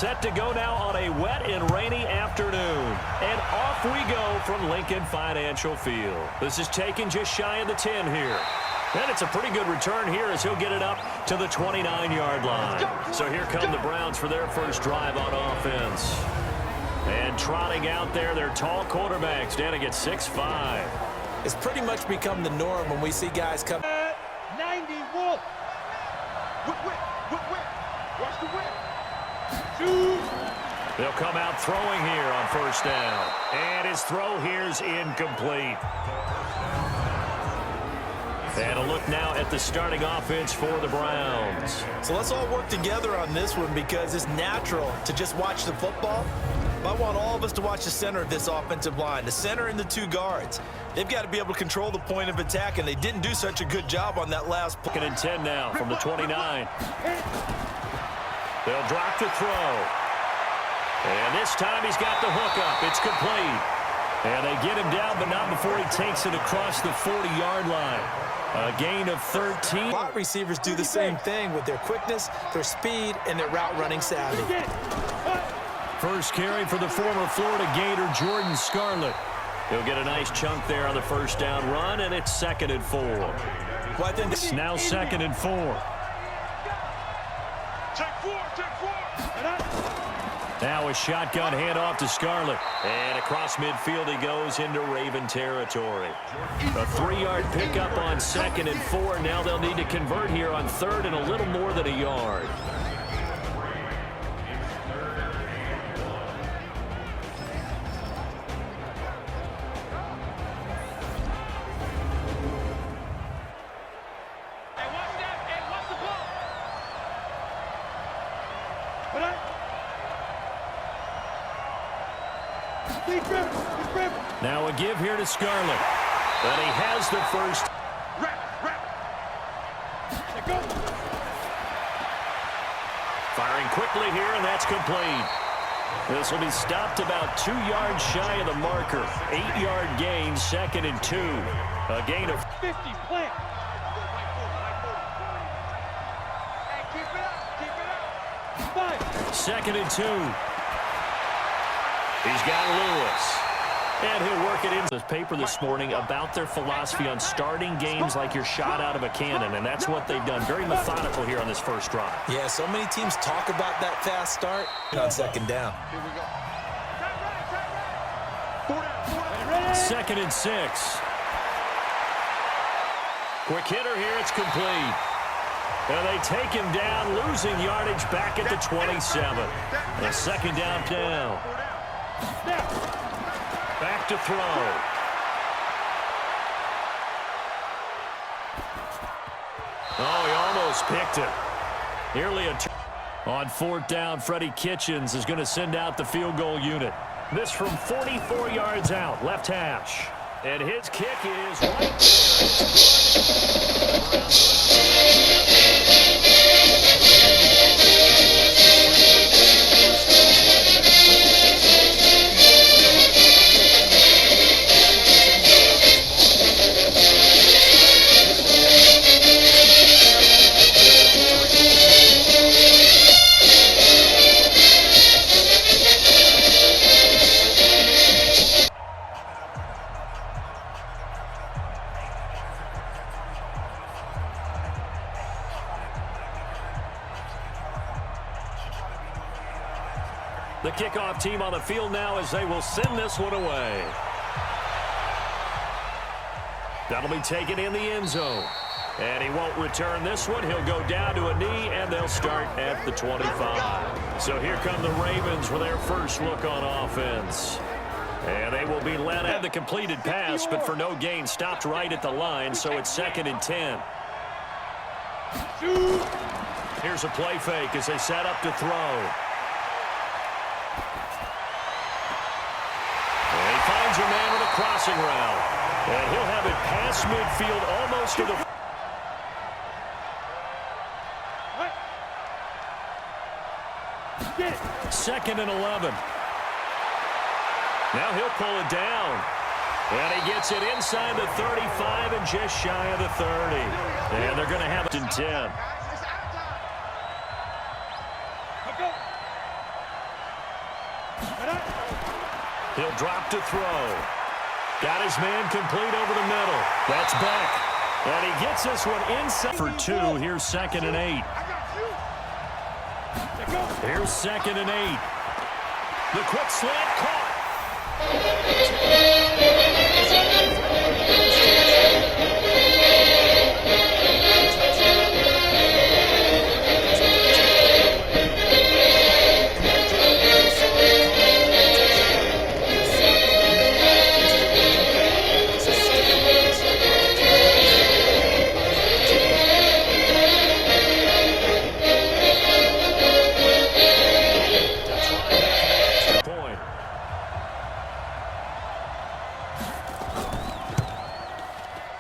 set to go now on a wet and rainy afternoon. And off we go from Lincoln Financial Field. This is taken just shy of the 10 here. And it's a pretty good return here as he'll get it up to the 29-yard line. So here come the Browns for their first drive on offense. And trotting out there, their tall quarterbacks standing at 6'5". It's pretty much become the norm when we see guys come. 90 Wolf. Watch the whip. They'll come out throwing here on first down. And his throw here's incomplete. And a look now at the starting offense for the Browns. So let's all work together on this one because it's natural to just watch the football. But I want all of us to watch the center of this offensive line, the center and the two guards. They've got to be able to control the point of attack, and they didn't do such a good job on that last play. 2nd and 10 now from the 29. They'll drop the throw. And this time he's got the hook up. It's complete. And they get him down, but not before he takes it across the 40-yard line. A gain of 13. Slot receivers do the same thing with their quickness, their speed, and their route running savvy. First carry for the former Florida Gator, Jordan Scarlett. He'll get a nice chunk there on the first down run, and it's 2nd and 4. It's now 2nd and 4. Now a shotgun handoff to Scarlett. And across midfield he goes into Raven territory. A 3-yard pickup on 2nd and 4. Now they'll need to convert here on 3rd and a little more than a yard. Now a give here to Scarlett. But he has the first. Firing quickly here, and that's complete. This will be stopped about 2 yards shy of the marker. 8-yard gain, 2nd and 2. A gain of 50, plant. 2nd and 2. He's got Lewis. And he'll work it into the paper this morning about their philosophy on starting games like you're shot out of a cannon, and that's what they've done. Very methodical here on this first drive. Yeah, so many teams talk about that fast start on 2nd down. 2nd and 6. Quick hitter here, it's complete. And they take him down, losing yardage back at the 27. A 2nd down. Back to throw. Oh, he almost picked it. Nearly a on 4th down, Freddie Kitchens is going to send out the field goal unit. This from 44 yards out, left hash. And his kick is right the kickoff team on the field now as they will send this one away. That'll be taken in the end zone. And he won't return this one. He'll go down to a knee, and they'll start at the 25. So here come the Ravens for their first look on offense. And they will be led at the completed pass, but for no gain, stopped right at the line, so it's 2nd and 10. Here's a play fake as they set up to throw. And he finds a man with a crossing route. And he'll have it past midfield almost to the... 2nd and 11. Now he'll pull it down. And he gets it inside the 35 and just shy of the 30. And they're going to have it in 10. He'll drop to throw. Got his man complete over the middle. That's Beck. And he gets this one inside for 2. Here's 2nd and 8. Here's 2nd and 8. The quick slant caught.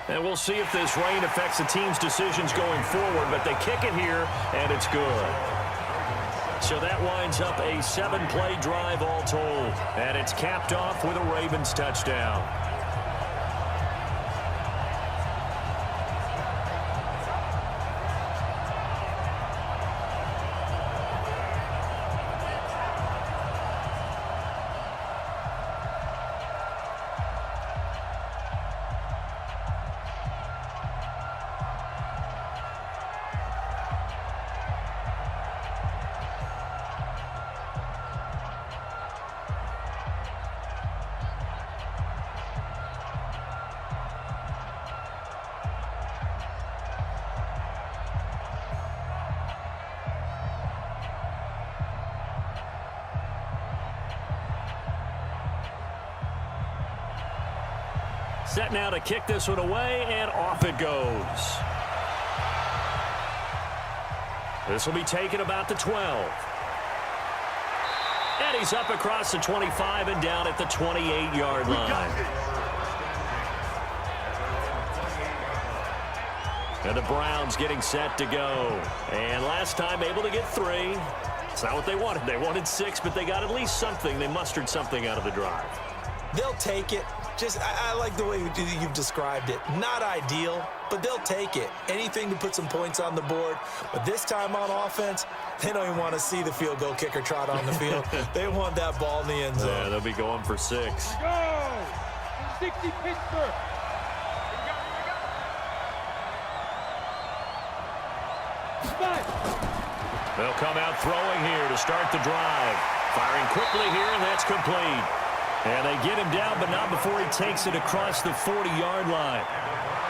And we'll see if this rain affects the team's decisions going forward, but they kick it here, and it's good. So that winds up a 7-play drive all told, and it's capped off with a Ravens touchdown. Set now to kick this one away, and off it goes. This will be taken about the 12. And he's up across the 25 and down at the 28-yard line. And the Browns getting set to go. And last time able to get 3. It's not what they wanted. They wanted 6, but they got at least something. They mustered something out of the drive. They'll take it. I like the way you've described it. Not ideal, but they'll take it. Anything to put some points on the board. But this time on offense, they don't even want to see the field goal kicker trot on the field. They want that ball in the end zone. Yeah, they'll be going for 6. Go! 60 Pittsburgh. They'll come out throwing here to start the drive. Firing quickly here, and that's complete. And they get him down, but not before he takes it across the 40-yard line.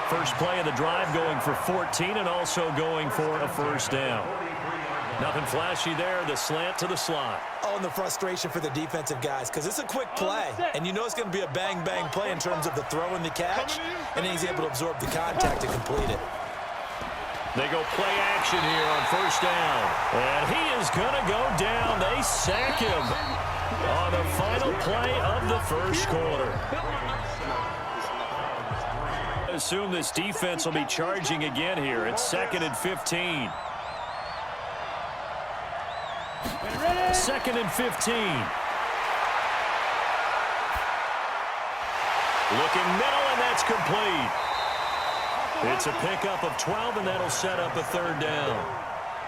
First play of the drive going for 14 and also going for a first down. Nothing flashy there, the slant to the slot. Oh, and the frustration for the defensive guys, because it's a quick play. And you know it's going to be a bang-bang play in terms of the throw and the catch. And then he's able to absorb the contact to complete it. They go play action here on first down. And he is going to go down. They sack him on the final play of the first quarter. I assume this defense will be charging again here. It's 2nd and 15. 2nd and 15. Looking middle, and that's complete. It's a pickup of 12, and that'll set up a third down.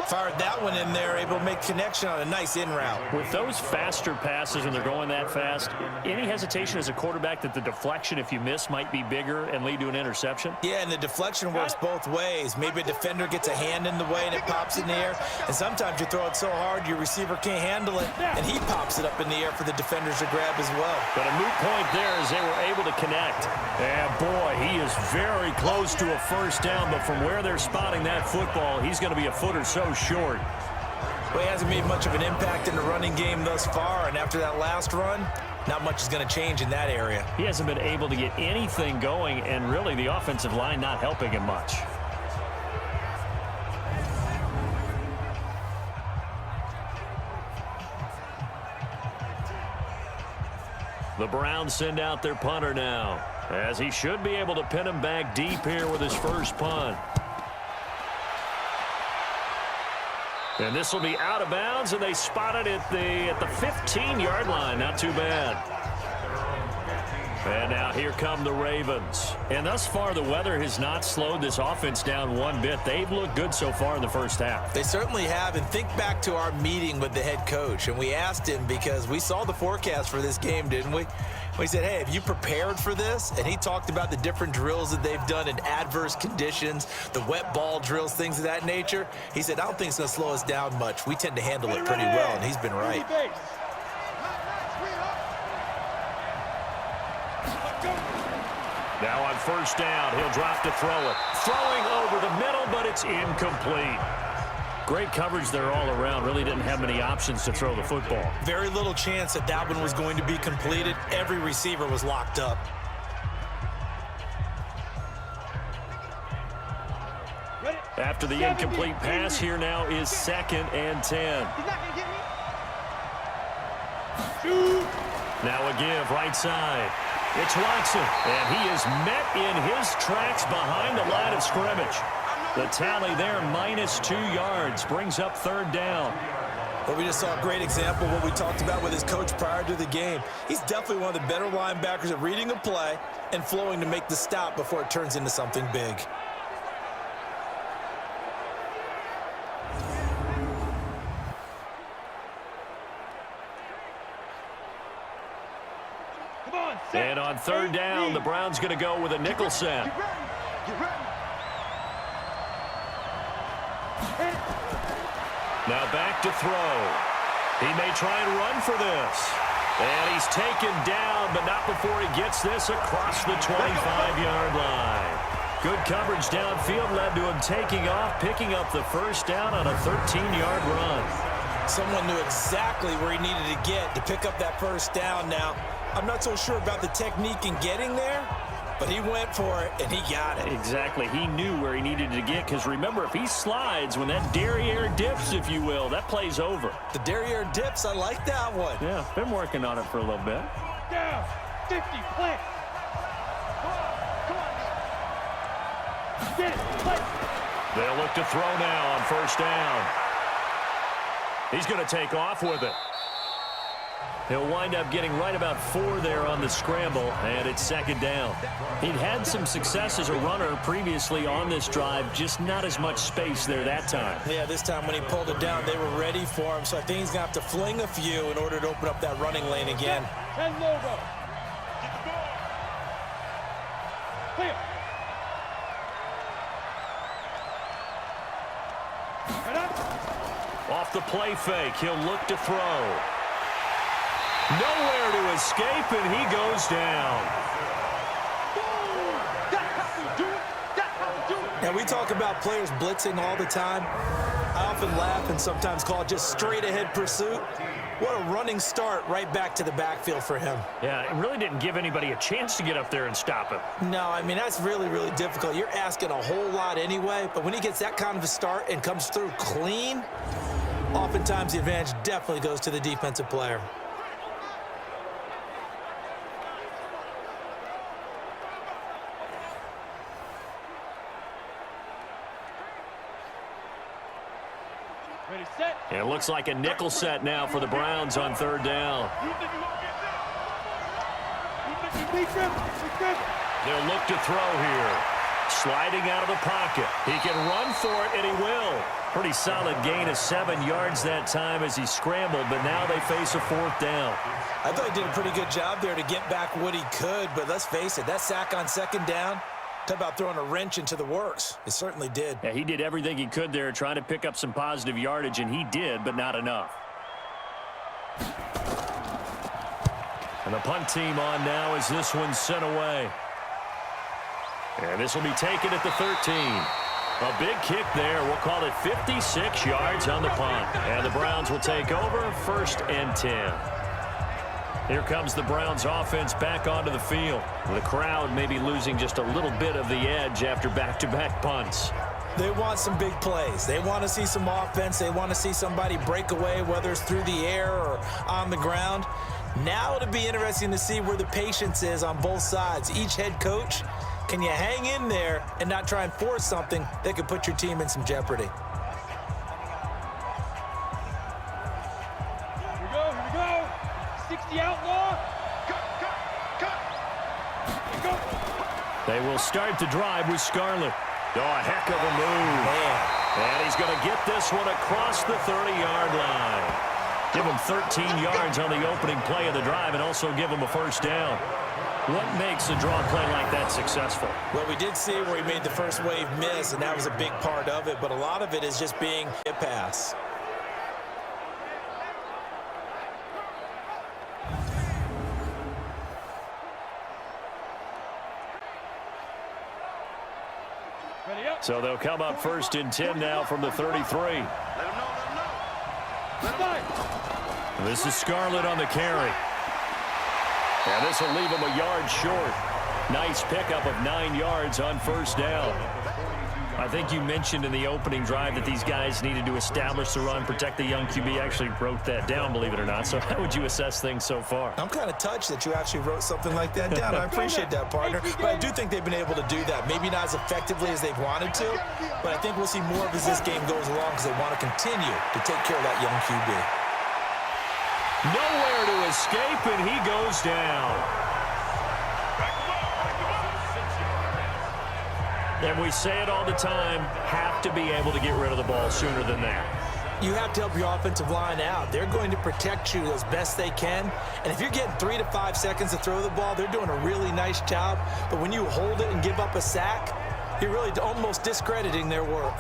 Fired that one in there, able to make connection on a nice in route. With those faster passes when they're going that fast, any hesitation as a quarterback that the deflection, if you miss, might be bigger and lead to an interception? Yeah, and the deflection works both ways. Maybe a defender gets a hand in the way and it pops in the air. And sometimes you throw it so hard your receiver can't handle it, and he pops it up in the air for the defenders to grab as well. But a moot point there as they were able to connect. And boy, he is very close to a first down, but from where they're spotting that football, he's going to be a foot or so short. Well, he hasn't made much of an impact in the running game thus far, and after that last run, not much is going to change in that area. He hasn't been able to get anything going, and really the offensive line not helping him much. The Browns send out their punter now, as he should be able to pin him back deep here with his first punt. And this will be out of bounds, and they spot it at the 15-yard line. Not too bad. And now here come the Ravens. And thus far, the weather has not slowed this offense down one bit. They've looked good so far in the first half. They certainly have. And think back to our meeting with the head coach. And we asked him, because we saw the forecast for this game, didn't we? We said, hey, have you prepared for this? And he talked about the different drills that they've done in adverse conditions, the wet ball drills, things of that nature. He said, I don't think it's going to slow us down much. We tend to handle it pretty well, and he's been right. Now on first down, he'll drop to throw it. Throwing over the middle, but it's incomplete. Great coverage there all around. Really didn't have many options to throw the football. Very little chance that that one was going to be completed. Every receiver was locked up. After the incomplete pass, here now is 2nd and 10. Now a give right side. It's Watson, and he is met in his tracks behind the line of scrimmage. The tally there, -2 yards, brings up 3rd down. Well, we just saw a great example of what we talked about with his coach prior to the game. He's definitely one of the better linebackers at reading a play and flowing to make the stop before it turns into something big. And on 3rd down, the Browns going to go with a nickel set. Now back to throw. He may try and run for this. And he's taken down, but not before he gets this across the 25-yard line. Good coverage downfield led to him taking off, picking up the 1st down on a 13-yard run. Someone knew exactly where he needed to get to pick up that 1st down. Now, I'm not so sure about the technique in getting there, but he went for it, and he got it. Exactly. He knew where he needed to get, because remember, if he slides, when that derriere dips, if you will, that play's over. The derriere dips, I like that one. Yeah, been working on it for a little bit. Down, 50, plant. Come on. Get it, play. They'll look to throw now on 1st down. He's going to take off with it. He'll wind up getting right about 4 there on the scramble, and it's 2nd down. He'd had some success as a runner previously on this drive, just not as much space there that time. Yeah, this time when he pulled it down, they were ready for him, so I think he's going to have to fling a few in order to open up that running lane again. 10 logo. Clear. Head up. Off the play fake, he'll look to throw. Nowhere to escape, and he goes down. Now, we talk about players blitzing all the time. I often laugh and sometimes call it just straight-ahead pursuit. What a running start right back to the backfield for him. Yeah, it really didn't give anybody a chance to get up there and stop him. No, I mean, that's really, really difficult. You're asking a whole lot anyway, but when he gets that kind of a start and comes through clean, oftentimes the advantage definitely goes to the defensive player. Ready, set. And it looks like a nickel set now for the Browns on 3rd down. They'll look to throw here. Sliding out of the pocket. He can run for it, and he will. Pretty solid gain of 7 yards that time as he scrambled, but now they face a 4th down. I thought he did a pretty good job there to get back what he could, but let's face it, that sack on 2nd down, talk about throwing a wrench into the works. It certainly did. Yeah, he did everything he could there trying to pick up some positive yardage, and he did, but not enough. And the punt team on now as this one's sent away. And this will be taken at the 13. A big kick there. We'll call it 56 yards on the punt. And the Browns will take over 1st and 10. Here comes the Browns offense back onto the field. The crowd may be losing just a little bit of the edge after back-to-back punts. They want some big plays. They want to see some offense. They want to see somebody break away, whether it's through the air or on the ground. Now it'll be interesting to see where the patience is on both sides. Each head coach, can you hang in there and not try and force something that could put your team in some jeopardy? Here we go. 60 outlaw. Cut. They will start the drive with Scarlett. Oh, a heck of a move. Man. And he's going to get this one across the 30-yard line. Give him 13 yards on the opening play of the drive and also give him a first down. What makes a draw play like that successful? Well, we did see where he made the first wave miss, and that was a big part of it, but a lot of it is just being a pass. Ready up. So they'll come up 1st and 10 now from the 33. This is Scarlett on the carry. And this will leave him a yard short. Nice pickup of 9 yards on first down. I think you mentioned in the opening drive that these guys needed to establish the run, protect the young QB. Actually wrote that down, believe it or not. So how would you assess things so far? I'm kind of touched that you actually wrote something like that down. I appreciate that, partner. But I do think they've been able to do that. Maybe not as effectively as they've wanted to, but I think we'll see more of as this game goes along because they want to continue to take care of that young QB. Nowhere to escape, and he goes down. And we say it all the time, have to be able to get rid of the ball sooner than that. You have to help your offensive line out. They're going to protect you as best they can. And if you're getting 3 to 5 seconds to throw the ball, they're doing a really nice job. But when you hold it and give up a sack, you're really almost discrediting their work.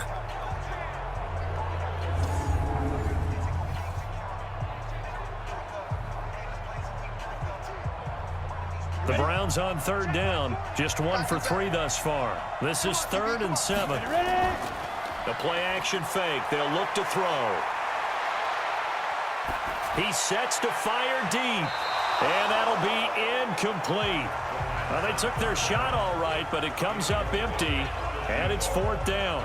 The Browns on 3rd down, just 1 for 3 thus far. This is 3rd and 7. The play-action fake. They'll look to throw. He sets to fire deep, and that'll be incomplete. Well, they took their shot all right, but it comes up empty, and it's 4th down.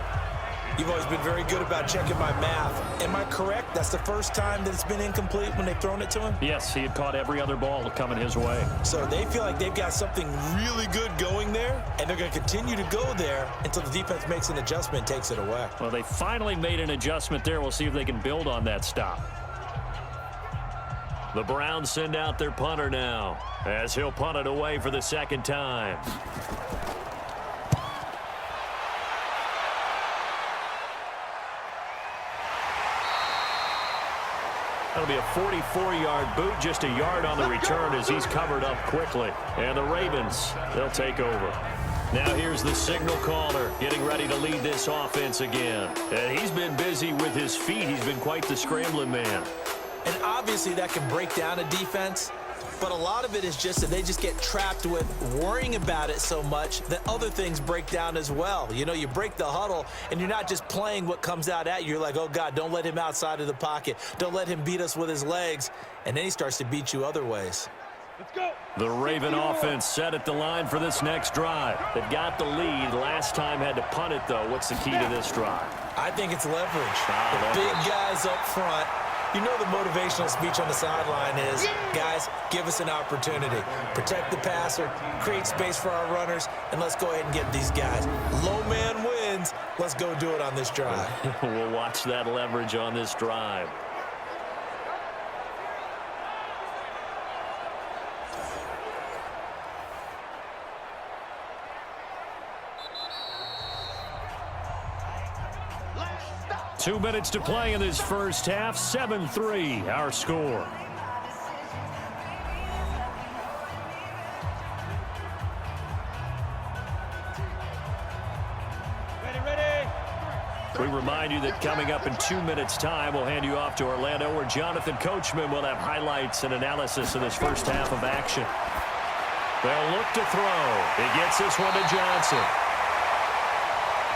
You've always been very good about checking my math. Am I correct? That's the first time that it's been incomplete when they've thrown it to him? Yes, he had caught every other ball coming his way. So they feel like they've got something really good going there, and they're going to continue to go there until the defense makes an adjustment and takes it away. Well, they finally made an adjustment there. We'll see if they can build on that stop. The Browns send out their punter now, as he'll punt it away for the 2nd time. That'll be a 44-yard boot, just a yard on the return as he's covered up quickly. And the Ravens, they'll take over. Now here's the signal caller getting ready to lead this offense again. And he's been busy with his feet. He's been quite the scrambling man. And obviously that can break down a defense, but a lot of it is just that they just get trapped with worrying about it so much that other things break down as well. You know, you break the huddle, and you're not just playing what comes out at you. You're like, oh, God, don't let him outside of the pocket. Don't let him beat us with his legs. And then he starts to beat you other ways. Let's go. The Raven offense set at the line for this next drive. They've got the lead. Last time had to punt it, though. What's the key to this drive? I think it's leverage. The big guys up front. You know the motivational speech on the sideline is, guys, give us an opportunity. Protect the passer, create space for our runners, and let's go ahead and get these guys. Low man wins. Let's go do it on this drive. We'll watch that leverage on this drive. Two minutes to play in this first half. 7-3, our score. Ready. We remind you that coming up in 2 minutes' time, we'll hand you off to Orlando, where Jonathan Coachman will have highlights and analysis of this first half of action. They'll look to throw. He gets this one to Johnson.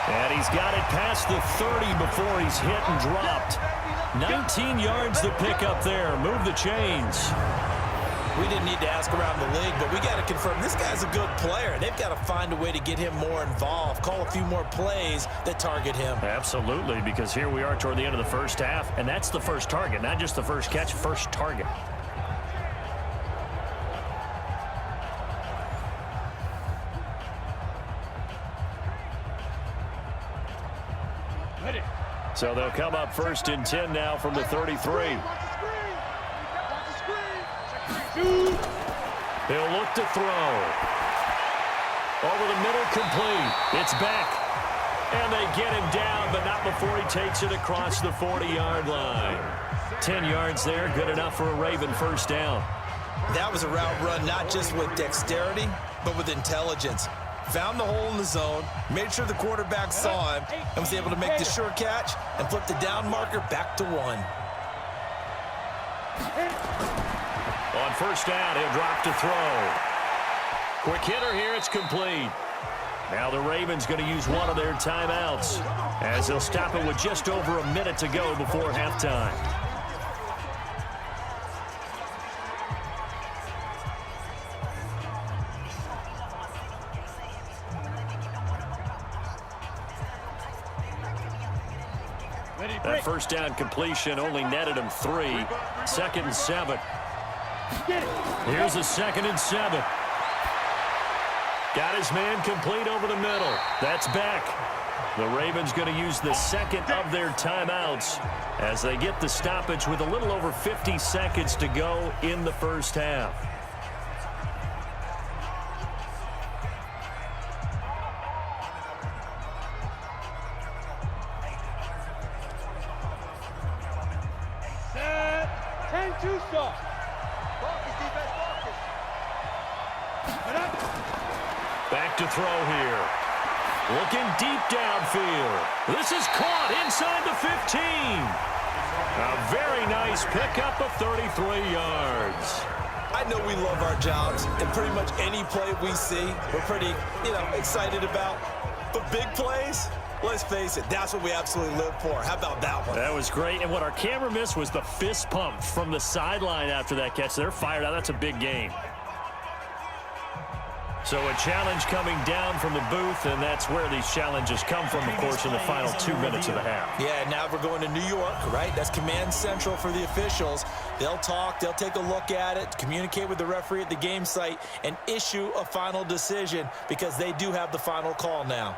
And he's got it past the 30 before he's hit and dropped. 19 yards to pick up there. Move the chains. We didn't need to ask around the league, but we got to confirm this guy's a good player. They've got to find a way to get him more involved, call a few more plays that target him. Absolutely, because here we are toward the end of the first half, and that's the first target, not just the first catch, first target. Ready. So they'll come up 1st and 10 now from the 33. He'll look to throw. Over the middle, complete. It's back. And they get him down, but not before he takes it across the 40-yard line. 10 yards there, good enough for a Raven first down. That was a route run not just with dexterity, but with intelligence. Found the hole in the zone, made sure the quarterback saw him, and was able to make the sure catch and flip the down marker back to 1. On first down, he'll drop to throw. Quick hitter here, it's complete. Now the Ravens going to use one of their timeouts as they'll stop it with just over a minute to go before halftime. That first down completion only netted him 3. 2nd and 7. Here's a 2nd and 7. Got his man complete over the middle. That's back. The Ravens going to use the second of their timeouts as they get the stoppage with a little over 50 seconds to go in the first half. Set. 10-2 stop. Back to throw here. Looking deep downfield. This is caught inside the 15. A very nice pickup of 33 yards. I know we love our jobs, and pretty much any play we see, we're pretty, excited about. But big plays, let's face it, that's what we absolutely live for. How about that one? That was great. And what our camera missed was the fist pump from the sideline after that catch. They're fired out. That's a big game. So a challenge coming down from the booth, and that's where these challenges come from, of course, in the final 2 minutes of the half. Yeah, now we're going to New York, right? That's command central for the officials. They'll talk, they'll take a look at it, communicate with the referee at the game site, and issue a final decision because they do have the final call now.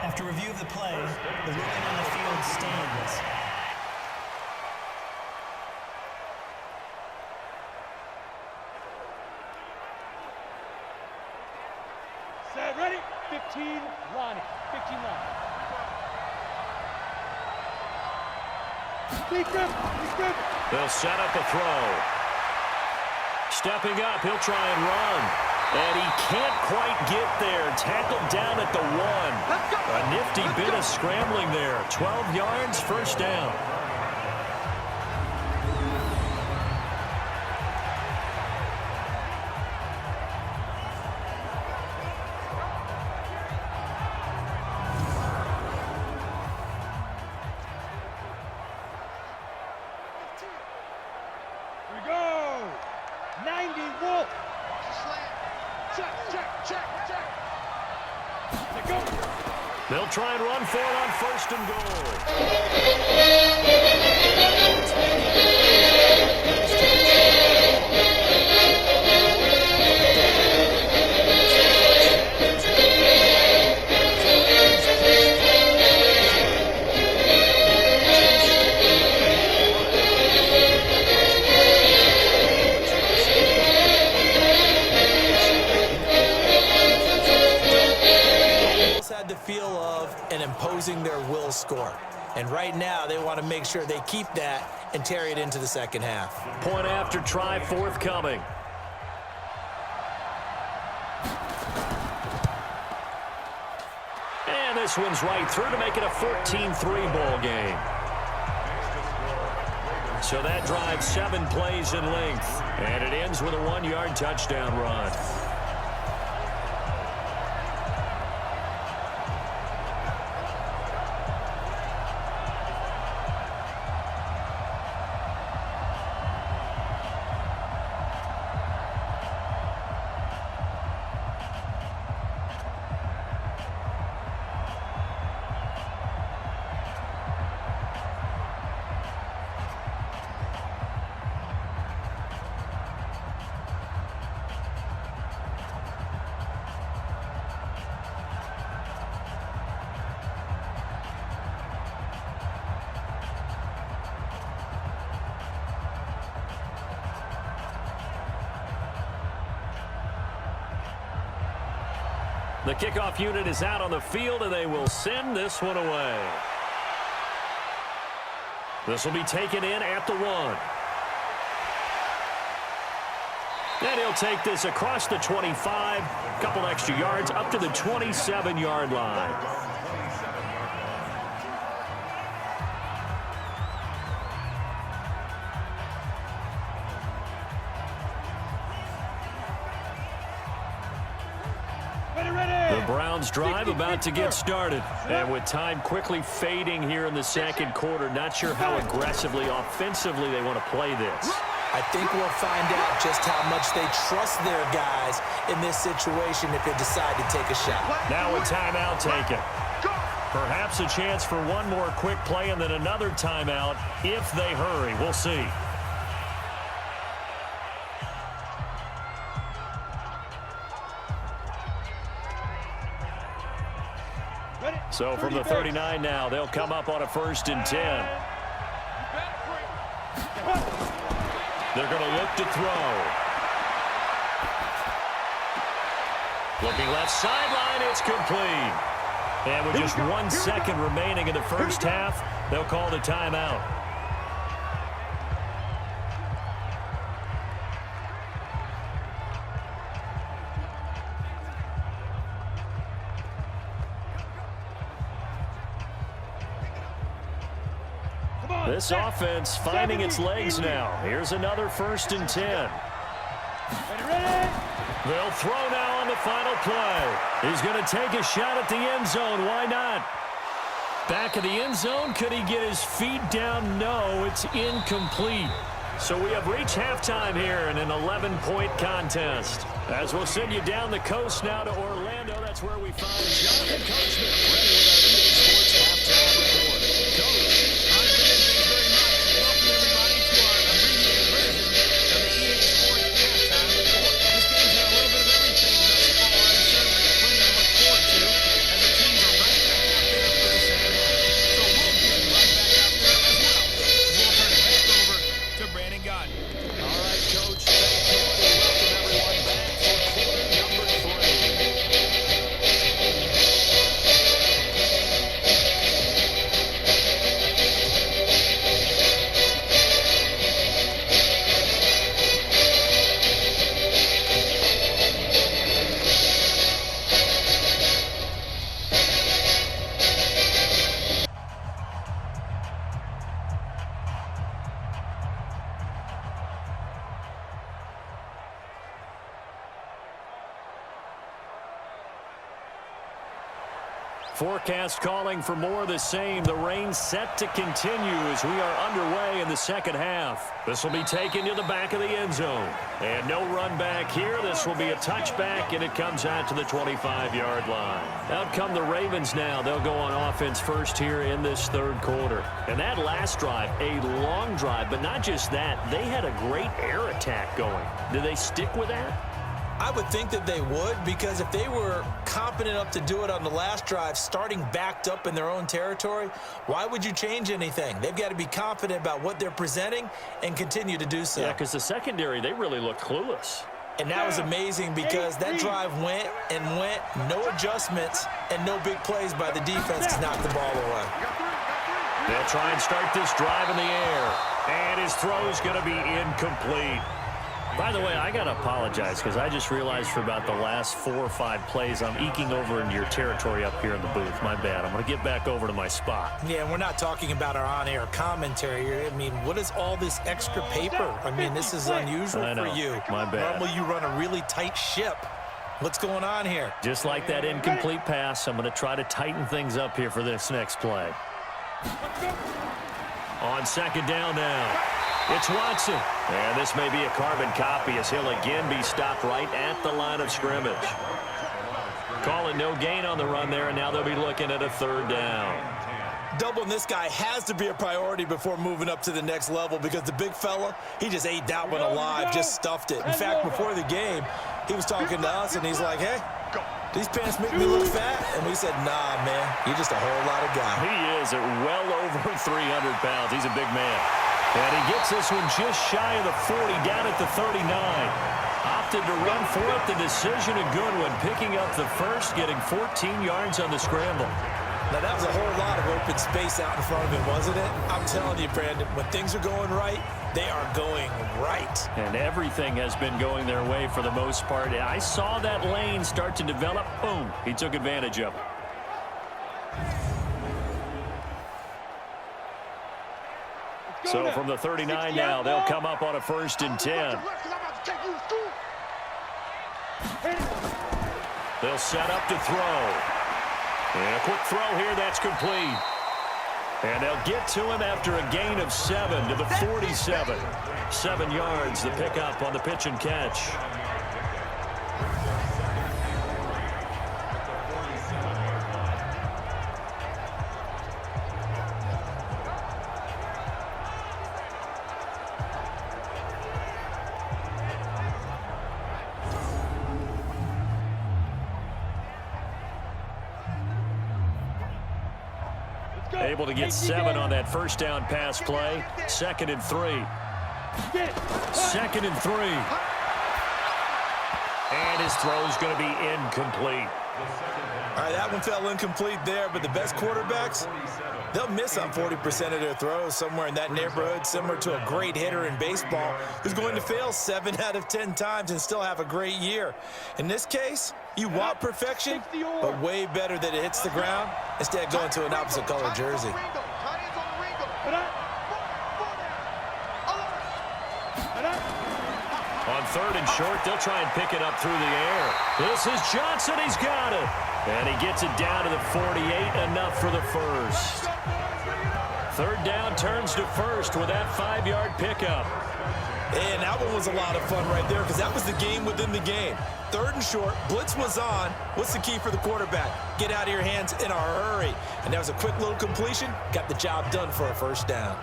After review of the play, the ruling on the field stands. Set. Ready. 15 line. 15 line. They'll set up a throw. Stepping up, he'll try and run. And he can't quite get there. Tackled down at the 1. A nifty bit of scrambling there. 12 yards, first down. Here we go. 90 Wolf. Check. Let go. They'll try and run for it on first and goal. The feel of and imposing their will score. And right now, they want to make sure they keep that and carry it into the second half. Point after try forthcoming. And this one's right through to make it a 14-3 ball game. So that drives 7 plays in length. And it ends with a 1-yard touchdown run. The kickoff unit is out on the field, and they will send this one away. This will be taken in at the 1. And he'll take this across the 25, a couple extra yards up to the 27-yard line. The Browns drive about to get started. And with time quickly fading here in the second quarter, not sure how aggressively, offensively they want to play this. I think we'll find out just how much they trust their guys in this situation if they decide to take a shot. Now a timeout taken. Perhaps a chance for one more quick play and then another timeout if they hurry. We'll see. So from the 39 now, they'll come up on a 1st and 10. They're going to look to throw. Looking left sideline, it's complete. And with just 1 second remaining in the first half, they'll call the timeout. This offense finding its legs now. Here's another 1st and 10. They'll throw now on the final play. He's going to take a shot at the end zone. Why not? Back of the end zone. Could he get his feet down? No, it's incomplete. So we have reached halftime here in an 11-point contest. As we'll send you down the coast now to Orlando. That's where we find Jonathan Coachman ready with our EA Sports halftime report. Coach. Forecast calling for more of the same. The rain set to continue as we are underway in the second half. This will be taken to the back of the end zone. And no run back here. This will be a touchback, and it comes out to the 25-yard line. Out come the Ravens now. They'll go on offense first here in this third quarter. And that last drive, a long drive, but not just that. They had a great air attack going. Do they stick with that? I would think that they would, because if they were competent enough to do it on the last drive, starting backed up in their own territory, why would you change anything? They've got to be confident about what they're presenting and continue to do so. Yeah, because the secondary, they really look clueless. And that was amazing because that drive went and went, no adjustments and no big plays by the defense to knock the ball away. They'll try and start this drive in the air. And his throw's going to be incomplete. By the way, I got to apologize because I just realized for about the last 4 or 5 plays, I'm eking over into your territory up here in the booth. My bad. I'm going to get back over to my spot. Yeah, and we're not talking about our on-air commentary. I mean, what is all this extra paper? I mean, this is unusual for you. My bad. Normally you run a really tight ship. What's going on here? Just like that incomplete pass, I'm going to try to tighten things up here for this next play. On second down now. It's Watson. And this may be a carbon copy as he'll again be stopped right at the line of scrimmage. Calling no gain on the run there, and now they'll be looking at a third down. Doubling this guy has to be a priority before moving up to the next level because the big fella, he just ate that one alive, just stuffed it. In fact, before the game, he was talking to us, and he's like, hey, these pants make me look fat. And we said, nah, man, you're just a whole lot of guy. He is at well over 300 pounds. He's a big man. And he gets this one just shy of the 40, down at the 39. Opted to run for it. The decision a good one, picking up the first, getting 14 yards on the scramble. Now, that was a whole lot of open space out in front of him, wasn't it? I'm telling you, Brandon, when things are going right, they are going right. And everything has been going their way for the most part. I saw that lane start to develop. Boom. He took advantage of it. So from the 39 now, they'll come up on a 1st and 10. They'll set up to throw. And a quick throw here, that's complete. And they'll get to him after a gain of 7 to the 47. 7 yards, the pickup on the pitch and catch. Able to get 7 on that first down pass play. 2nd and 3. 2nd and 3. And his throw's going to be incomplete. All right, that one fell incomplete there, but the best quarterbacks, they'll miss on 40% of their throws, somewhere in that neighborhood, similar to a great hitter in baseball who's going to fail 7 out of 10 times and still have a great year. In this case, you want perfection, but way better that it hits the ground instead of going to an opposite color jersey. On 3rd and short, they'll try and pick it up through the air. This is Johnson. He's got it. And he gets it down to the 48, enough for the first. 3rd down turns to 1st with that 5-yard pickup. And that one was a lot of fun right there because that was the game within the game. 3rd and short, blitz was on. What's the key for the quarterback? Get out of your hands in a hurry. And that was a quick little completion. Got the job done for a 1st down.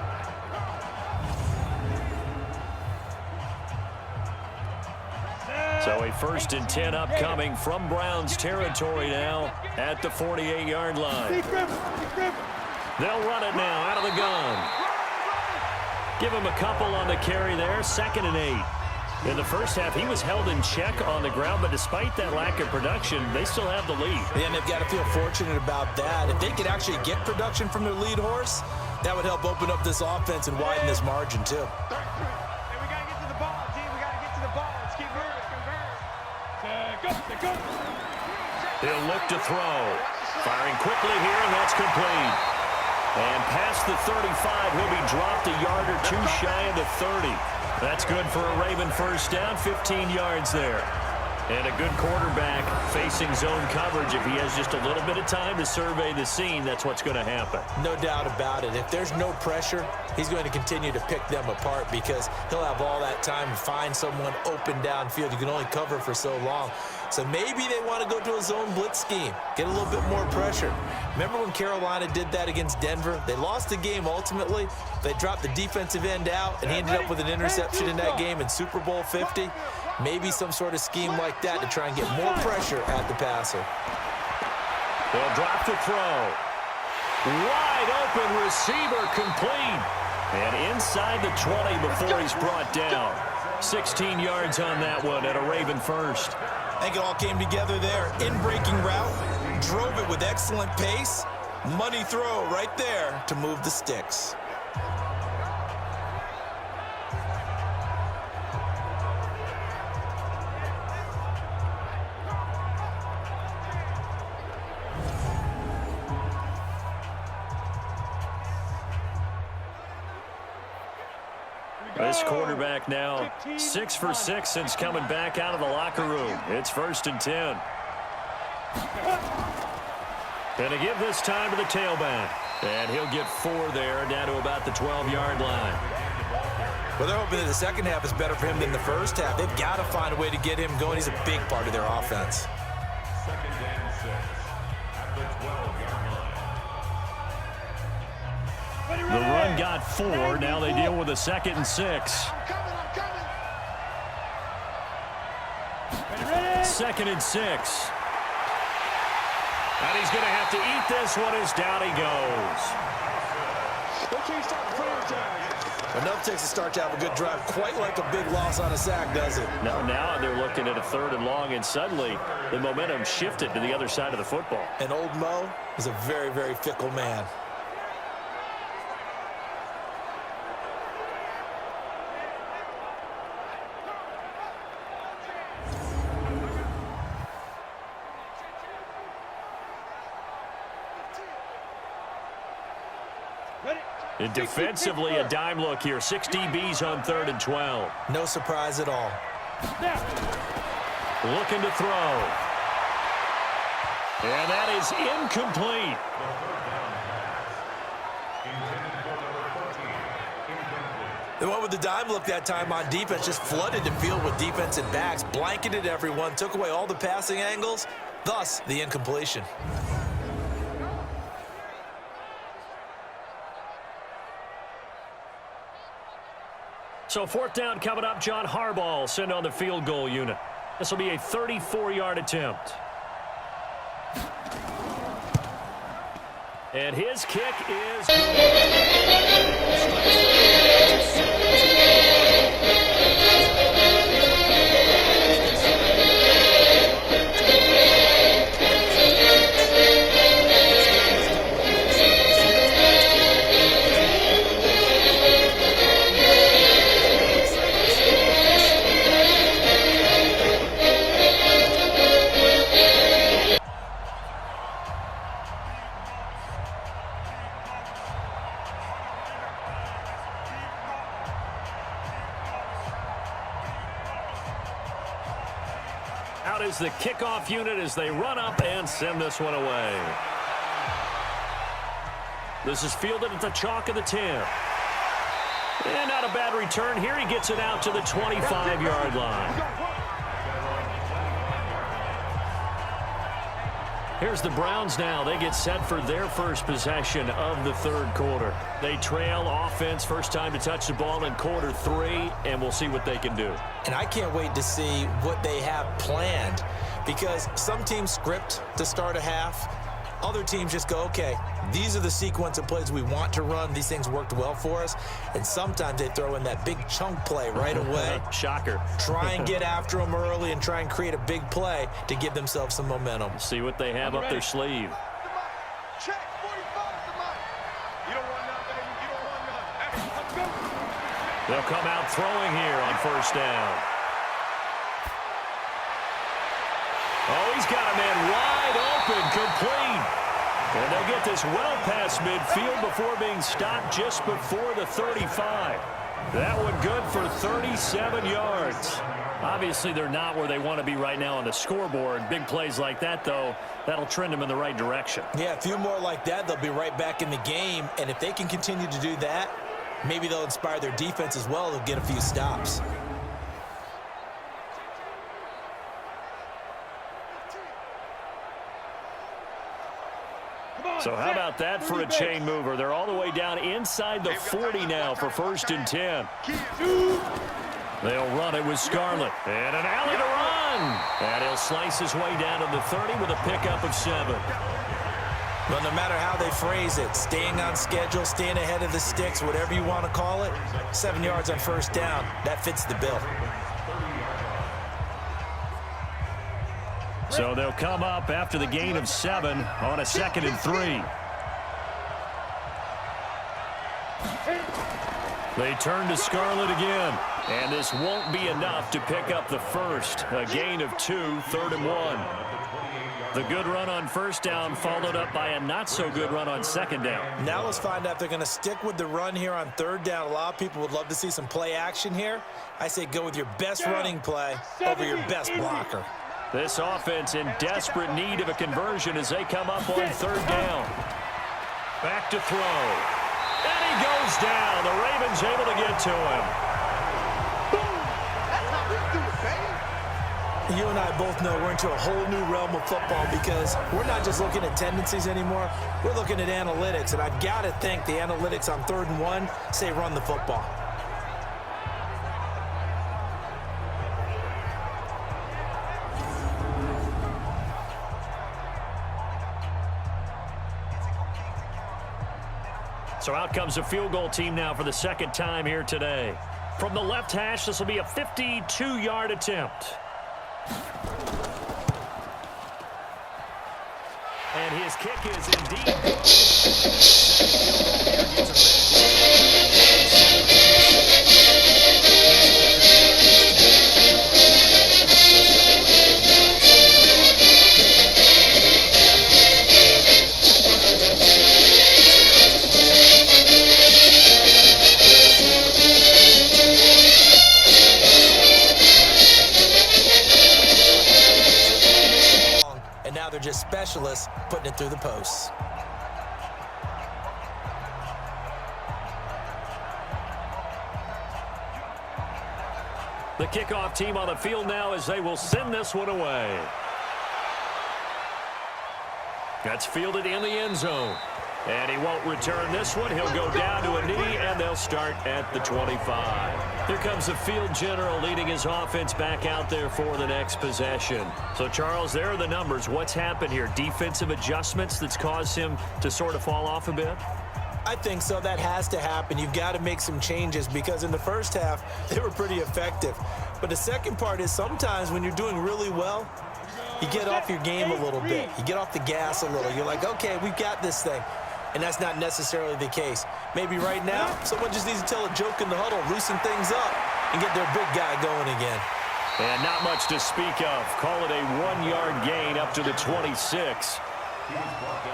So a 1st and 10 upcoming from Browns territory now at the 48-yard line. They'll run it now out of the gun. Give him a couple on the carry there. 2nd and 8. In the first half, he was held in check on the ground, but despite that lack of production, they still have the lead. And they've got to feel fortunate about that. If they could actually get production from their lead horse, that would help open up this offense and widen this margin, too. He'll look to throw. Firing quickly here, and that's complete. And past the 35, he'll be dropped a yard or 2 shy of the 30. That's good for a Raven 1st down, 15 yards there. And a good quarterback facing zone coverage. If he has just a little bit of time to survey the scene, that's what's going to happen. No doubt about it. If there's no pressure, he's going to continue to pick them apart because he'll have all that time to find someone open downfield. You can only cover for so long. So maybe they want to go to a zone blitz scheme, get a little bit more pressure. Remember when Carolina did that against Denver? They lost the game ultimately. They dropped the defensive end out, and he ended up with an interception in that game in Super Bowl 50. Maybe some sort of scheme like that to try and get more pressure at the passer. They'll drop to throw. Wide open receiver complete. And inside the 20 before he's brought down. 16 yards on that one at a Raven 1st. I think it all came together there. In-breaking route, drove it with excellent pace. Money throw right there to move the sticks. This quarterback now 6 for 6 since coming back out of the locker room. It's 1st and 10. Going to give this time to the tailback. And he'll get 4 there, down to about the 12-yard line. Well, they're hoping that the second half is better for him than the first half. They've got to find a way to get him going. He's a big part of their offense. 2nd and 6 at the 12-yard line. The run got 4. Now they deal with a 2nd and 6. 2nd and 6. And he's going to have to eat this one as down he goes. Enough takes a start to have a good drive. Quite like a big loss on a sack, does it? No, now they're looking at a 3rd and long, and suddenly the momentum shifted to the other side of the football. And old Mo is a very, very fickle man. And defensively, a dime look here. 6 DBs on 3rd and 12. No surprise at all. Looking to throw. And that is incomplete. The one with the dime look that time on defense just flooded the field with defensive backs, blanketed everyone, took away all the passing angles, thus the incompletion. So 4th down coming up. John Harbaugh sent on the field goal unit. This will be a 34-yard attempt. And his kick is out is the kickoff unit as they run up and send this one away. This is fielded at the chalk of the 10. And not a bad return here. He gets it out to the 25-yard line. Here's the Browns now. They get set for their first possession of the 3rd quarter. They trail offense, first time to touch the ball in quarter 3, and we'll see what they can do. And I can't wait to see what they have planned, because some teams script to start a half. Other teams just go, okay, these are the sequence of plays we want to run. These things worked well for us. And sometimes they throw in that big chunk play right away. Shocker. Try and get after them early and try and create a big play to give themselves some momentum. See what they have up their sleeve. Check 45 to mine. You don't want none, baby. You don't want none. Let's go. They'll come out throwing here on 1st down. Oh, he's got a man wide open, complete. And they'll get this well past midfield before being stopped just before the 35. That one good for 37 yards. Obviously, they're not where they want to be right now on the scoreboard. Big plays like that, though, that'll trend them in the right direction. Yeah, a few more like that, they'll be right back in the game. And if they can continue to do that, maybe they'll inspire their defense as well. They'll get a few stops. So how about that for a chain mover? They're all the way down inside the 40 now for 1st and 10. They'll run it with Scarlett. And an alley to run. And he'll slice his way down to the 30 with a pickup of 7. Well, no matter how they phrase it, staying on schedule, staying ahead of the sticks, whatever you want to call it, 7 yards on 1st down, that fits the bill. So they'll come up after the gain of 7 on a 2nd and 3. They turn to Scarlett again. And this won't be enough to pick up the first. A gain of 2, 3rd and 1. The good run on 1st down followed up by a not-so-good run on 2nd down. Now let's find out if they're going to stick with the run here on 3rd down. A lot of people would love to see some play action here. I say go with your best running play over your best blocker. This offense in desperate need of a conversion as they come up on 3rd down. Back to throw. And he goes down. The Ravens able to get to him. You and I both know we're into a whole new realm of football because we're not just looking at tendencies anymore. We're looking at analytics, and I've got to think the analytics on 3rd and 1 say run the football. So out comes a field goal team now for the second time here today. From the left hash, this will be a 52-yard attempt. And his kick is indeed good. And now they're just specialists putting it through the posts. The kickoff team on the field now as they will send this one away. That's fielded in the end zone. And he won't return this one. He'll go down to a knee, and they'll start at the 25. Here comes the field general leading his offense back out there for the next possession. So, Charles, there are the numbers. What's happened here? Defensive adjustments that's caused him to sort of fall off a bit? I think so. That has to happen. You've got to make some changes because in the first half, they were pretty effective. But the second part is sometimes when you're doing really well, you get off your game a little bit. You get off the gas a little. You're like, okay, we've got this thing. And that's not necessarily the case. Maybe right now, someone just needs to tell a joke in the huddle, loosen things up, and get their big guy going again. And not much to speak of. Call it a 1-yard gain up to the 26.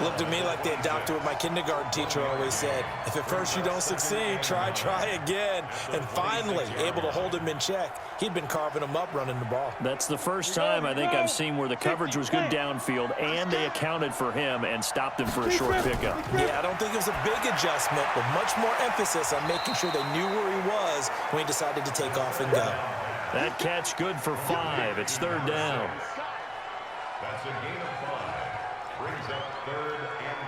Looked at me like they adopted what my kindergarten teacher always said. If at first you don't succeed, try again. And finally, able to hold him in check. He'd been carving him up running the ball. That's the first time I think I've seen where the coverage was good downfield and they accounted for him and stopped him for a short pickup. Yeah, I don't think it was a big adjustment, but much more emphasis on making sure they knew where he was when he decided to take off and go. That catch good for 5. It's third down. That's a gain of 5. Brings up 3rd and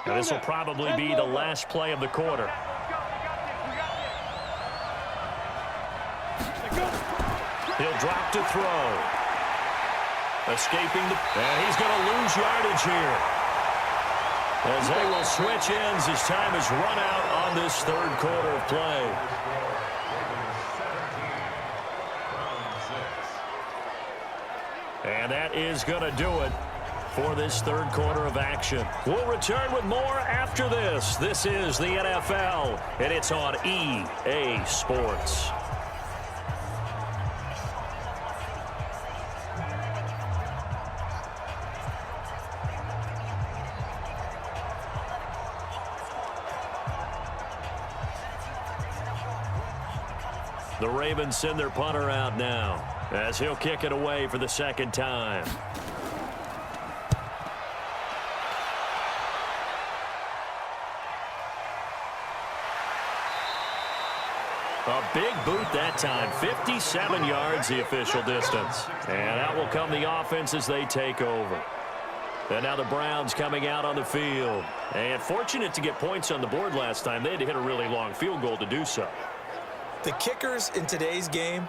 4. Now, this will probably be the last play of the quarter. He'll drop to throw. Escaping and he's going to lose yardage here. As they will switch ends, his time is run out on this third quarter of play. And that is going to do it for this third quarter of action. We'll return with more after this. This is the NFL, and it's on EA Sports. The Ravens send their punter out now as he'll kick it away for the second time. A big boot that time. 57 yards the official distance. And out will come the offense as they take over. And now the Browns coming out on the field. And fortunate to get points on the board last time. They had to hit a really long field goal to do so. The kickers in today's game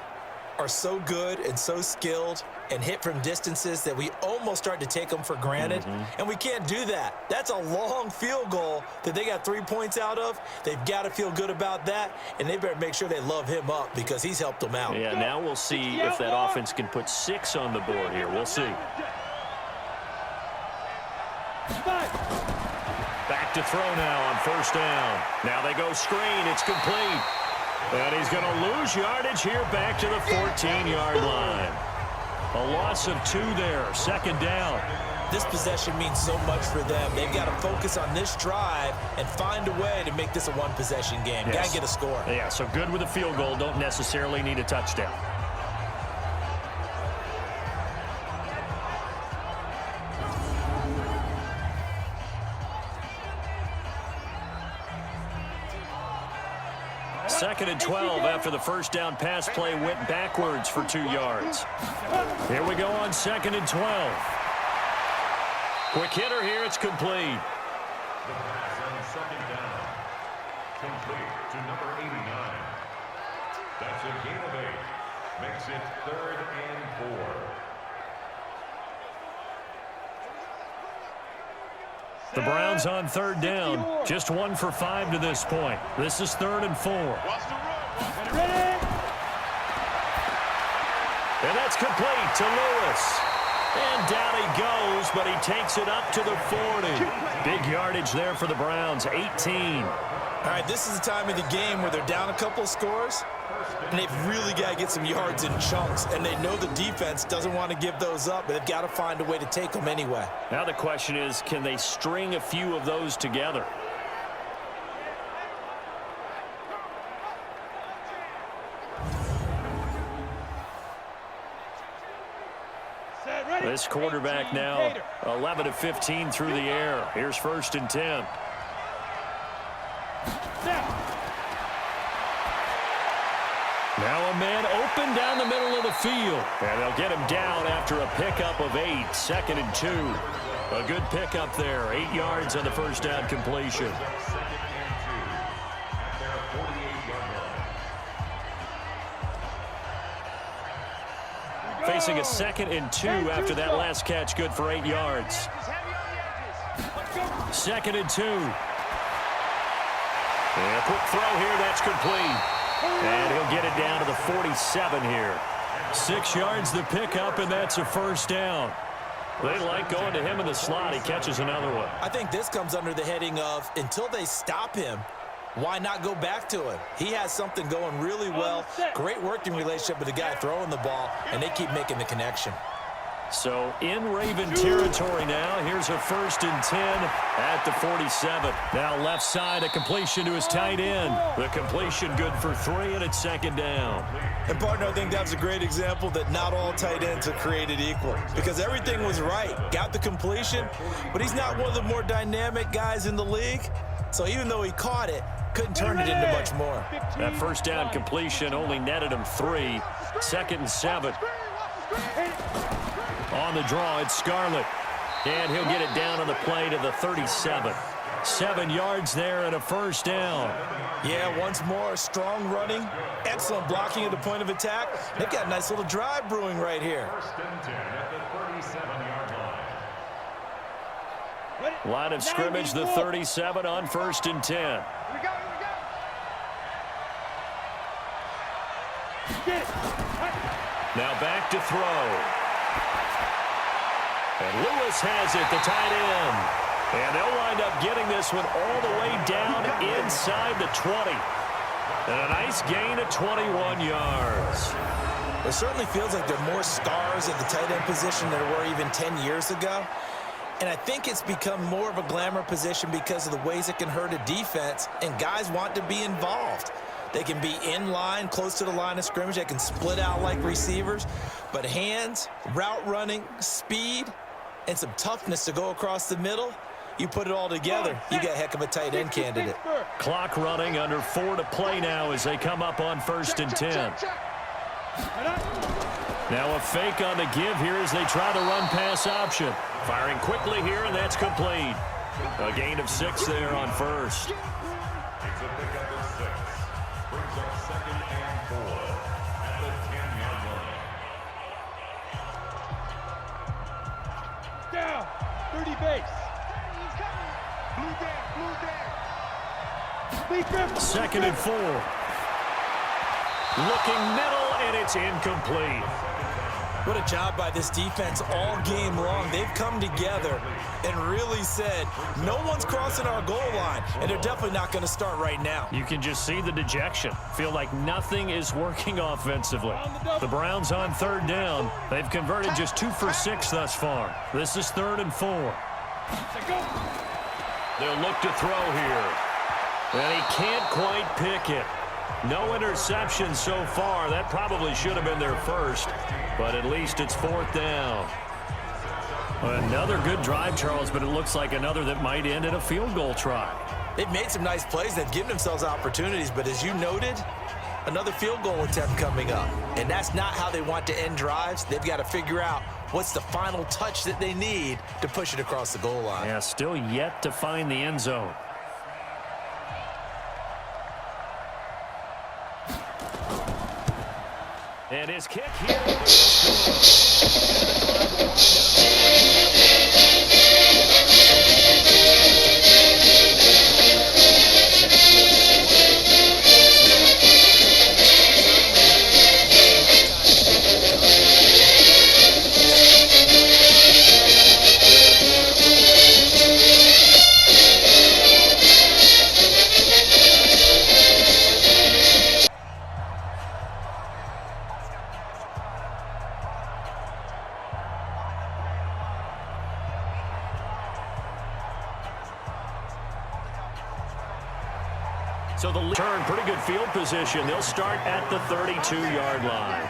are so good and so skilled and hit from distances that we almost start to take them for granted. And we can't do that. That's a long field goal that they got 3 points out of. They've got to feel good about that, and they better make sure they love him up because he's helped them out. Yeah, now we'll see if that offense can put 6 on the board here. We'll see. Back to throw now on first down. Now they go screen. It's complete. And he's going to lose yardage here back to the 14-yard line. A loss of 2 there, second down. This possession means so much for them. They've got to focus on this drive and find a way to make this a one-possession game. Yes. Got to get a score. Yeah, so good with a field goal. Don't necessarily need a touchdown. Second and 12 after the first down pass play went backwards for 2 yards. Here we go on second and 12. Quick hitter here. It's complete. The pass on second down. Complete to number 89. That's a gain of 8. Makes it 3rd and 4. The Browns on third down. Just 1 for 5 to this point. This is 3rd and 4. And that's complete to Lewis. And down he goes, but he takes it up to the 40. Big yardage there for the Browns, 18. All right, this is the time of the game where they're down a couple of scores, and they've really got to get some yards in chunks, and they know the defense doesn't want to give those up, but they've got to find a way to take them anyway. Now the question is, can they string a few of those together? This quarterback now 11 of 15 through the air. Here's 1st and 10. Now a man open down the middle of the field. And they'll get him down after a pickup of 8. 2nd and 2. A good pickup there. 8 yards on the first down completion. Facing a 2nd and 2 after that last catch, good for 8 yards. 2nd and 2. And a quick throw here, that's complete. And he'll get it down to the 47 here. 6 yards the pickup, and that's a first down. They like going to him in the slot. He catches another one. I think this comes under the heading of, until they stop him, why not go back to him? He has something going really well. Great working relationship with the guy throwing the ball, and they keep making the connection. So in Raven territory now. Here's a 1st and 10 at the 47. Now left side, a completion to his tight end. The completion good for 3, and it's 2nd down. And, partner, I think that was a great example that not all tight ends are created equal, because everything was right. Got the completion, but he's not one of the more dynamic guys in the league. So even though he caught it, couldn't turn it into much more. That first down completion only netted him 3. 2nd and 7. On the draw, it's Scarlett. And he'll get it down on the play to the 37. 7 yards there and a first down. Yeah, once more, strong running, excellent blocking at the point of attack. They've got a nice little drive brewing right here. 1st and 10 at the 37-yard line. Line of scrimmage, the 37 on 1st and 10. Here we go. Now back to throw. And Lewis has it, the tight end. And they'll wind up getting this one all the way down inside the 20. And a nice gain of 21 yards. It certainly feels like there are more stars at the tight end position than there were even 10 years ago. And I think it's become more of a glamour position because of the ways it can hurt a defense, and guys want to be involved. They can be in line, close to the line of scrimmage. They can split out like receivers. But hands, route running, speed, and some toughness to go across the middle, you put it all together, you got a heck of a tight end candidate. Clock running, under 4 to play now as they come up on 1st and 10. Now a fake on the give here as they try the run-pass option. Firing quickly here, and that's complete. A gain of 6 there on 1st. It's a pickup of 6. Brings up 2nd and 4 at the 10-yard line. Down. 30 base. Blue down. 2nd and 4. Looking middle, and it's incomplete. What a job by this defense all game long. They've come together and really said, no one's crossing our goal line, and they're definitely not going to start right now. You can just see the dejection. Feel like nothing is working offensively. The Browns on 3rd down. They've converted just 2 for 6 thus far. This is 3rd and 4. They'll look to throw here. And he can't quite pick it. No interception so far. That probably should have been their first, but at least it's 4th down. Another good drive, Charles, but it looks like another that might end in a field goal try. They've made some nice plays. They've given themselves opportunities, but as you noted, another field goal attempt coming up. And that's not how they want to end drives. They've got to figure out what's the final touch that they need to push it across the goal line. Yeah, still yet to find the end zone. And his kick here. So the turn, pretty good field position. They'll start at the 32-yard line.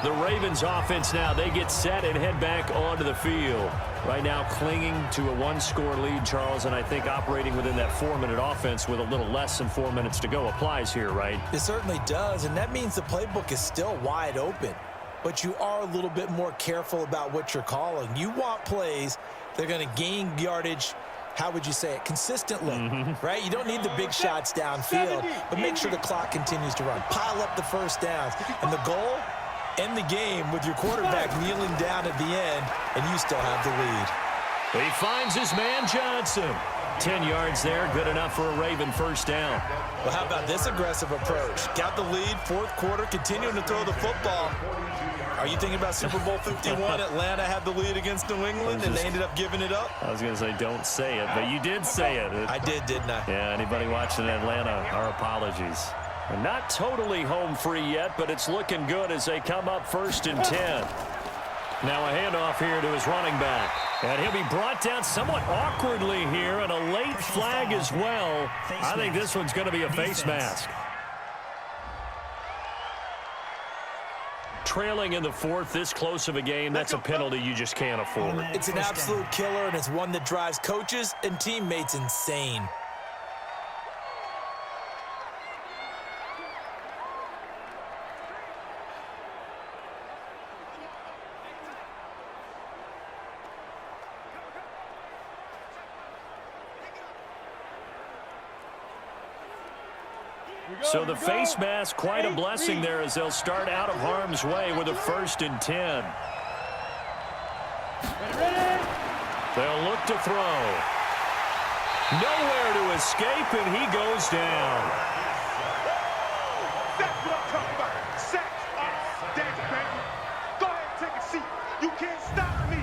The Ravens offense now, they get set and head back onto the field. Right now clinging to a one-score lead, Charles, and I think operating within that 4-minute offense with a little less than 4 minutes to go applies here, right? It certainly does, and that means the playbook is still wide open. But you are a little bit more careful about what you're calling. You want plays that are going to gain yardage, how would you say it, consistently, right? You don't need the big shots downfield, but make sure the clock continues to run. Pile up the first downs. And the goal, end the game with your quarterback kneeling down at the end, and you still have the lead. He finds his man Johnson. 10 yards there, good enough for a Raven first down. Well, how about this aggressive approach? Got the lead, fourth quarter, continuing to throw the football. Are you thinking about Super Bowl 51? Atlanta had the lead against New England, and they ended up giving it up? I was going to say don't say it, but you did say it. I did, didn't I? Yeah, anybody watching Atlanta, our apologies. They're not totally home free yet, but it's looking good as they come up 1st and 10. Now a handoff here to his running back. And he'll be brought down somewhat awkwardly here, and a late flag as well. I think this one's going to be a face mask. Trailing in the 4th, this close of a game, that's a penalty you just can't afford. It's an absolute killer, and it's one that drives coaches and teammates insane. So the face mask, quite a blessing there as they'll start out of harm's way with a 1st and 10. They'll look to throw. Nowhere to escape, and he goes down. That's what I'm talking about. Sacks are dead, baby. Go ahead and take a seat. You can't stop me.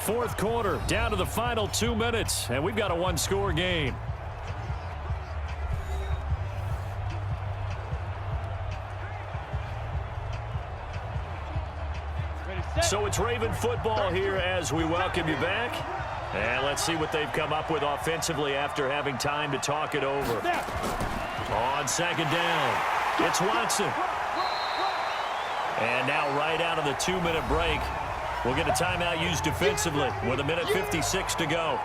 Fourth quarter, down to the final 2 minutes, and we've got a one-score game. So it's Raven football here as we welcome you back. And let's see what they've come up with offensively after having time to talk it over. On 2nd down, it's Watson. And now right out of the 2-minute break, we'll get a timeout used defensively with 1:56 to go.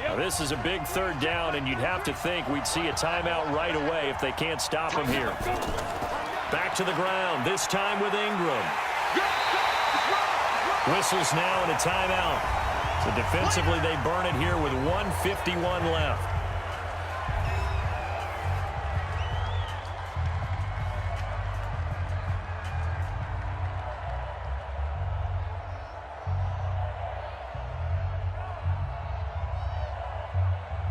Now this is a big 3rd down, and you'd have to think we'd see a timeout right away if they can't stop him here. Back to the ground, this time with Ingram. Whistles now and a timeout. So defensively, they burn it here with 1:51 left.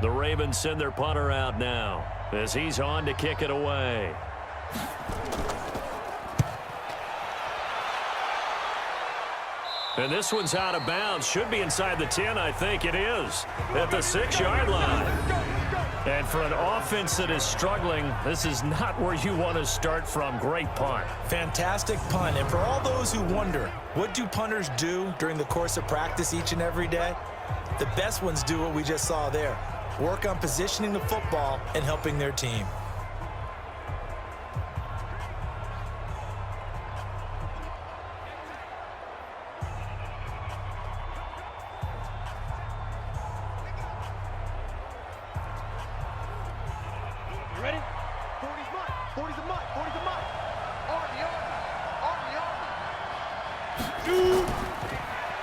The Ravens send their punter out now as he's on to kick it away. And this one's out of bounds. Should be inside the 10, I think it is. At the 6-yard line. And for an offense that is struggling, this is not where you want to start from. Great punt. Fantastic punt. And for all those who wonder, what do punters do during the course of practice each and every day? The best ones do what we just saw there. Work on positioning the football and helping their team.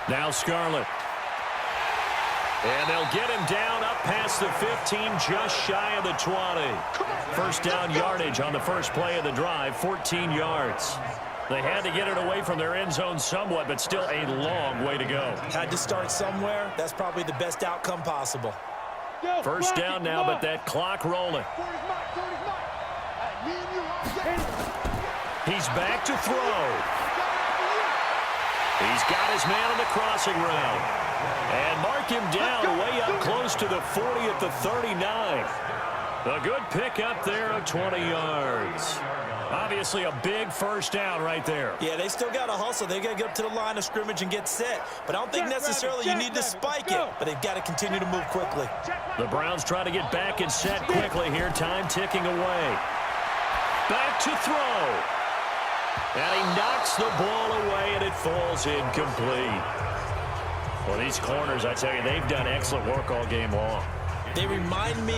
Now Scarlett. And they'll get him down up past the 15, just shy of the 20. First down yardage on the first play of the drive, 14 yards. They had to get it away from their end zone somewhat, but still a long way to go. Had to start somewhere. That's probably the best outcome possible. First down now, but that clock rolling. He's back to throw. He's got his man on the crossing route. And mark him down way up close to the 40 at the 39. A good pickup there of 20 yards. Obviously a big first down right there. Yeah, they still got to hustle. They got to get up to the line of scrimmage and get set. But I don't think necessarily you need to spike it. But they've got to continue to move quickly. The Browns try to get back and set quickly here. Time ticking away. Back to throw. And he knocks the ball away, and it falls incomplete. Well, these corners, I tell you, they've done excellent work all game long. They remind me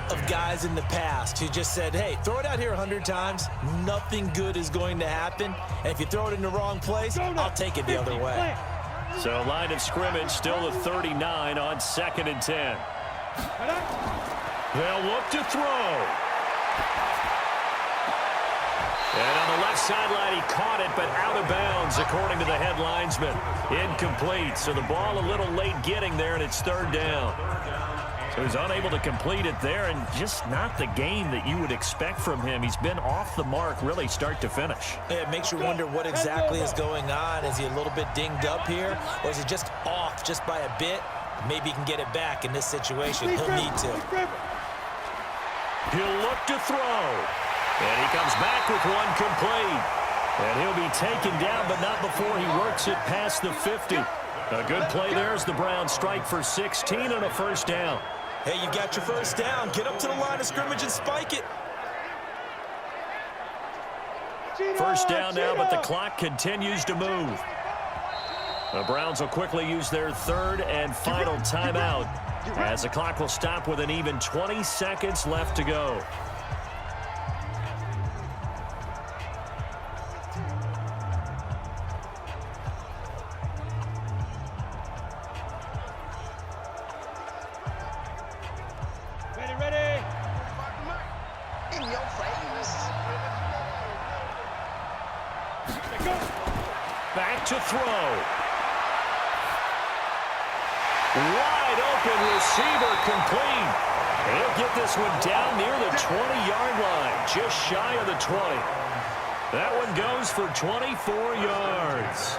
of guys in the past who just said, hey, throw it out here 100 times. Nothing good is going to happen. And if you throw it in the wrong place, I'll take it the other way. So line of scrimmage still the 39 on 2nd and 10. They'll look to throw. And on the left sideline, he caught it, but out of bounds, according to the head linesman. Incomplete. So the ball a little late getting there, and it's 3rd down. So he's unable to complete it there, and just not the game that you would expect from him. He's been off the mark, really, start to finish. Yeah, it makes you wonder what exactly is going on. Is he a little bit dinged up here, or is he just off just by a bit? Maybe he can get it back in this situation. He'll need to. He'll look to throw. And he comes back with one complete. And he'll be taken down, but not before he works it past the 50. A good play there as the Browns strike for 16 and a first down. Hey, you got your first down. Get up to the line of scrimmage and spike it. First down now, but the clock continues to move. The Browns will quickly use their 3rd and final timeout as the clock will stop with an even 20 seconds left to go. Back to throw. Wide open receiver complete. He'll get this one down near the 20-yard line, just shy of the 20. That one goes for 24 yards.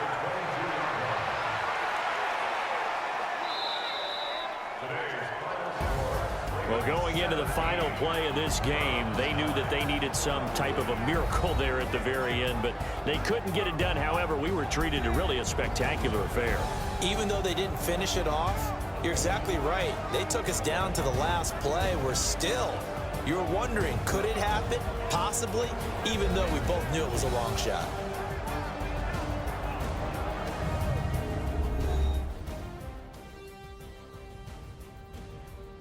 Well, going into the final play of this game, they knew that they needed some type of a miracle there at the very end, but they couldn't get it done. However, we were treated to really a spectacular affair. Even though they didn't finish it off, you're exactly right. They took us down to the last play. We're still, you're wondering, could it happen? Possibly, even though we both knew it was a long shot.